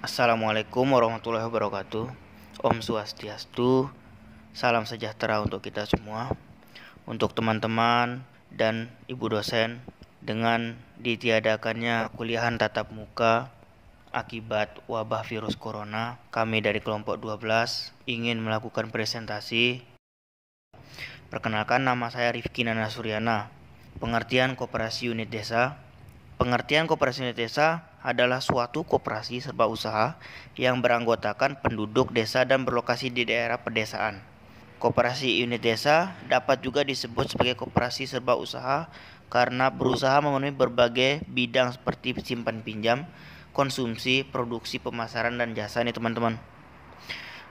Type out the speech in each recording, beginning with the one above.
Assalamualaikum warahmatullahi wabarakatuh. Om Swastiastu. Salam sejahtera untuk kita semua. Untuk teman-teman dan ibu dosen, dengan ditiadakannya kuliahan tatap muka akibat wabah virus corona, kami dari kelompok 12 ingin melakukan presentasi. Perkenalkan, nama saya Rifki Nana Suryana. Pengertian koperasi unit desa. Pengertian koperasi unit desa adalah suatu koperasi serba usaha yang beranggotakan penduduk desa dan berlokasi di daerah pedesaan. Koperasi unit desa dapat juga disebut sebagai koperasi serba usaha karena berusaha memenuhi berbagai bidang seperti simpan pinjam, konsumsi, produksi, pemasaran, dan jasa nih teman-teman.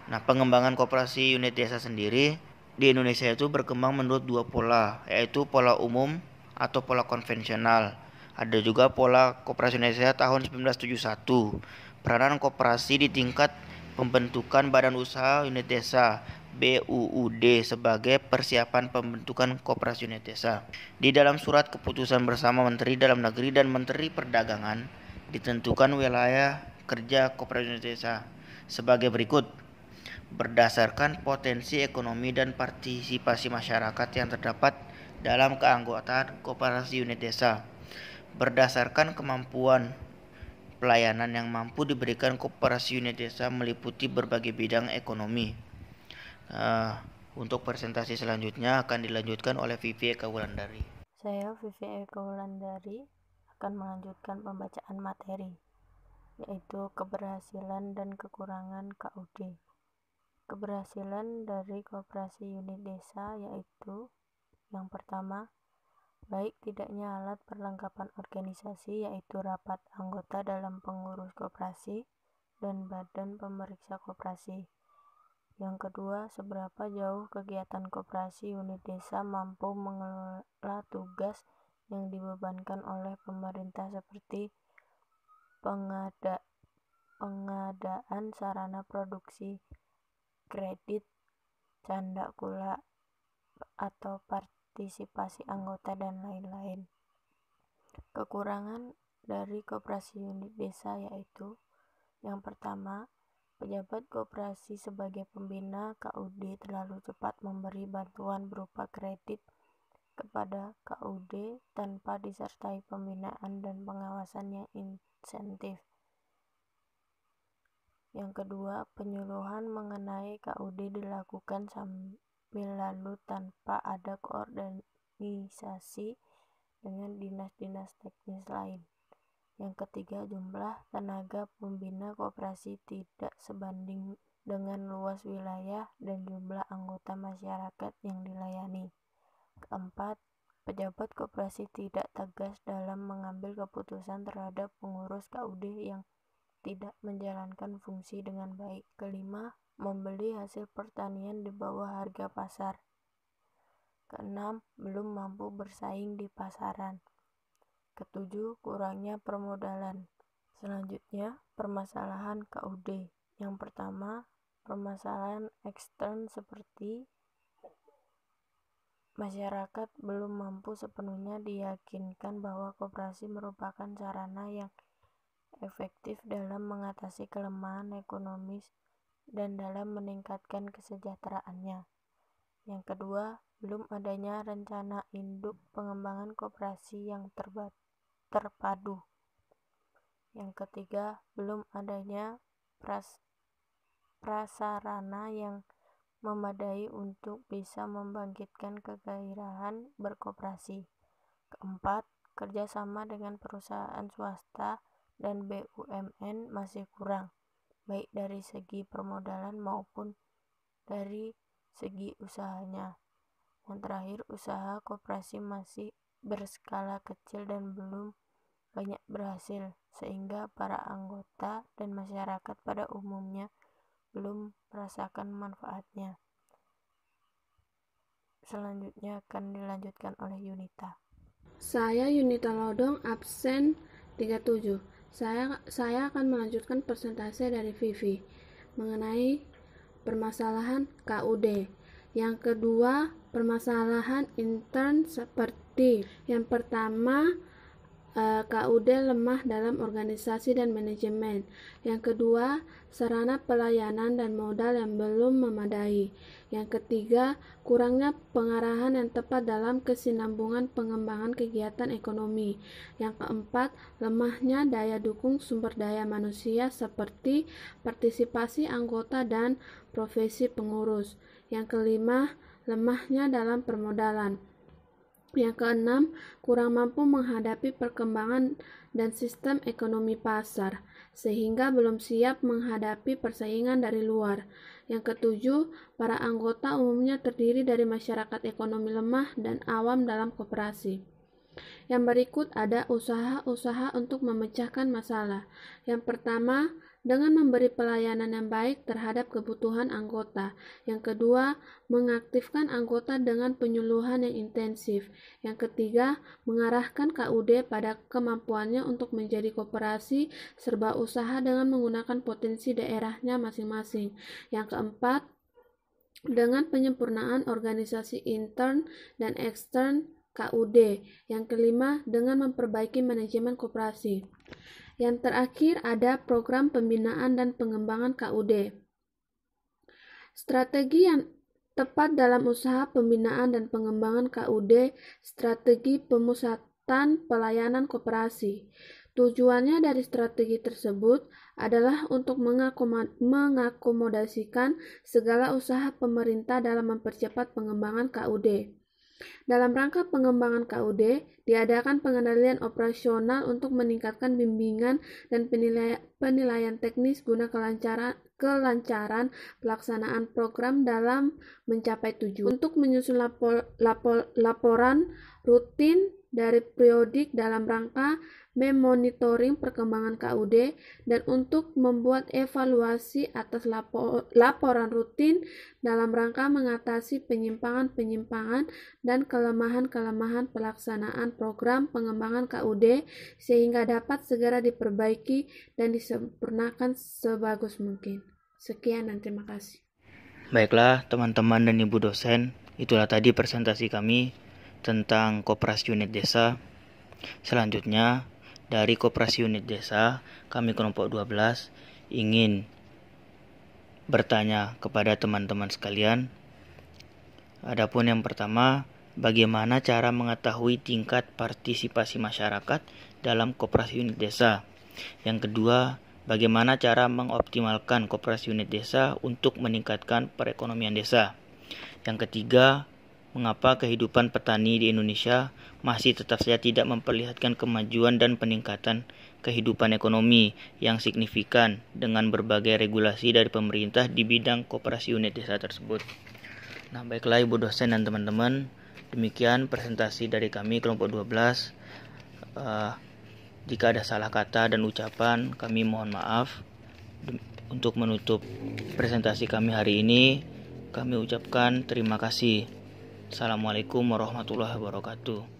Nah, pengembangan koperasi unit desa sendiri di Indonesia itu berkembang menurut dua pola, yaitu pola umum atau pola konvensional. Ada juga pola koperasi Indonesia tahun 1971. Peranan koperasi di tingkat pembentukan badan usaha unit desa BUUD sebagai persiapan pembentukan koperasi unit desa. Di dalam surat keputusan bersama Menteri Dalam Negeri dan Menteri Perdagangan ditentukan wilayah kerja koperasi unit desa sebagai berikut. Berdasarkan potensi ekonomi dan partisipasi masyarakat yang terdapat dalam keanggotaan koperasi unit desa, berdasarkan kemampuan pelayanan yang mampu diberikan koperasi unit desa meliputi berbagai bidang ekonomi. Untuk presentasi selanjutnya akan dilanjutkan oleh Vivi Eka Wulandari. Saya Vivi Eka Wulandari akan melanjutkan pembacaan materi, yaitu keberhasilan dan kekurangan KUD. Keberhasilan dari koperasi unit desa yaitu yang pertama, baik tidaknya alat perlengkapan organisasi yaitu rapat anggota dalam pengurus koperasi dan badan pemeriksa koperasi. Yang kedua, seberapa jauh kegiatan koperasi unit desa mampu mengelola tugas yang dibebankan oleh pemerintah seperti pengadaan sarana produksi, kredit, canda kula atau partisipasi anggota dan lain-lain. Kekurangan dari koperasi unit desa yaitu yang pertama, pejabat koperasi sebagai pembina KUD terlalu cepat memberi bantuan berupa kredit kepada KUD tanpa disertai pembinaan dan pengawasan yang insentif. Yang kedua, penyuluhan mengenai KUD dilakukan sambil lalu tanpa ada koordinasi dengan dinas-dinas teknis lain. Yang ketiga, jumlah tenaga pembina koperasi tidak sebanding dengan luas wilayah dan jumlah anggota masyarakat yang dilayani. Keempat, pejabat koperasi tidak tegas dalam mengambil keputusan terhadap pengurus KUD yang tidak menjalankan fungsi dengan baik. Kelima, membeli hasil pertanian di bawah harga pasar. Keenam, belum mampu bersaing di pasaran. Ketujuh, kurangnya permodalan. Selanjutnya, permasalahan KUD. Yang pertama, permasalahan ekstern seperti masyarakat belum mampu sepenuhnya diyakinkan bahwa koperasi merupakan sarana yang efektif dalam mengatasi kelemahan ekonomis dan dalam meningkatkan kesejahteraannya. Yang kedua, belum adanya rencana induk pengembangan koperasi yang terpadu. Yang ketiga, belum adanya prasarana yang memadai untuk bisa membangkitkan kegairahan berkoperasi. Keempat, kerjasama dengan perusahaan swasta dan BUMN masih kurang, baik dari segi permodalan maupun dari segi usahanya. Yang terakhir, usaha koperasi masih berskala kecil dan belum banyak berhasil, sehingga para anggota dan masyarakat pada umumnya belum merasakan manfaatnya. Selanjutnya akan dilanjutkan oleh Yunita. Saya Yunita Lodong, absen 37. Saya akan melanjutkan persentase dari Vivi mengenai permasalahan KUD. Yang kedua, permasalahan intern seperti yang pertama, KUD lemah dalam organisasi dan manajemen. Yang kedua, sarana pelayanan dan modal yang belum memadai. Yang ketiga, kurangnya pengarahan yang tepat dalam kesinambungan pengembangan kegiatan ekonomi. Yang keempat, lemahnya daya dukung sumber daya manusia seperti partisipasi anggota dan profesi pengurus. Yang kelima, lemahnya dalam permodalan. Yang keenam, kurang mampu menghadapi perkembangan dan sistem ekonomi pasar, sehingga belum siap menghadapi persaingan dari luar. Yang ketujuh, para anggota umumnya terdiri dari masyarakat ekonomi lemah dan awam dalam koperasi. Yang berikut ada usaha-usaha untuk memecahkan masalah. Yang pertama, dengan memberi pelayanan yang baik terhadap kebutuhan anggota. Yang kedua, mengaktifkan anggota dengan penyuluhan yang intensif. Yang ketiga, mengarahkan KUD pada kemampuannya untuk menjadi koperasi serba usaha dengan menggunakan potensi daerahnya masing-masing. Yang keempat, dengan penyempurnaan organisasi intern dan ekstern KUD. Yang kelima, dengan memperbaiki manajemen koperasi. Yang terakhir ada program pembinaan dan pengembangan KUD. Strategi yang tepat dalam usaha pembinaan dan pengembangan KUD, strategi pemusatan pelayanan koperasi. Tujuannya dari strategi tersebut adalah untuk mengakomodasikan segala usaha pemerintah dalam mempercepat pengembangan KUD. Dalam rangka pengembangan KUD, diadakan pengendalian operasional untuk meningkatkan bimbingan dan penilaian teknis guna kelancaran pelaksanaan program dalam mencapai tujuan. Untuk menyusun laporan rutin dari periodik dalam rangka memonitoring perkembangan KUD dan untuk membuat evaluasi atas laporan rutin dalam rangka mengatasi penyimpangan-penyimpangan dan kelemahan-kelemahan pelaksanaan program pengembangan KUD sehingga dapat segera diperbaiki dan disempurnakan sebagus mungkin. Sekian dan terima kasih. Baiklah teman-teman dan ibu dosen, itulah tadi presentasi kami tentang Koperasi Unit Desa. Selanjutnya, dari Koperasi Unit Desa, kami kelompok 12 ingin bertanya kepada teman-teman sekalian. Adapun yang pertama, bagaimana cara mengetahui tingkat partisipasi masyarakat dalam Koperasi Unit Desa? Yang kedua, bagaimana cara mengoptimalkan Koperasi Unit Desa untuk meningkatkan perekonomian desa? Yang ketiga, mengapa kehidupan petani di Indonesia masih tetap saja tidak memperlihatkan kemajuan dan peningkatan kehidupan ekonomi yang signifikan dengan berbagai regulasi dari pemerintah di bidang koperasi unit desa tersebut. Nah, baiklah ibu dosen dan teman-teman, demikian presentasi dari kami kelompok 12. Jika ada salah kata dan ucapan, kami mohon maaf. Untuk menutup presentasi kami hari ini, kami ucapkan terima kasih. Assalamualaikum warahmatullahi wabarakatuh.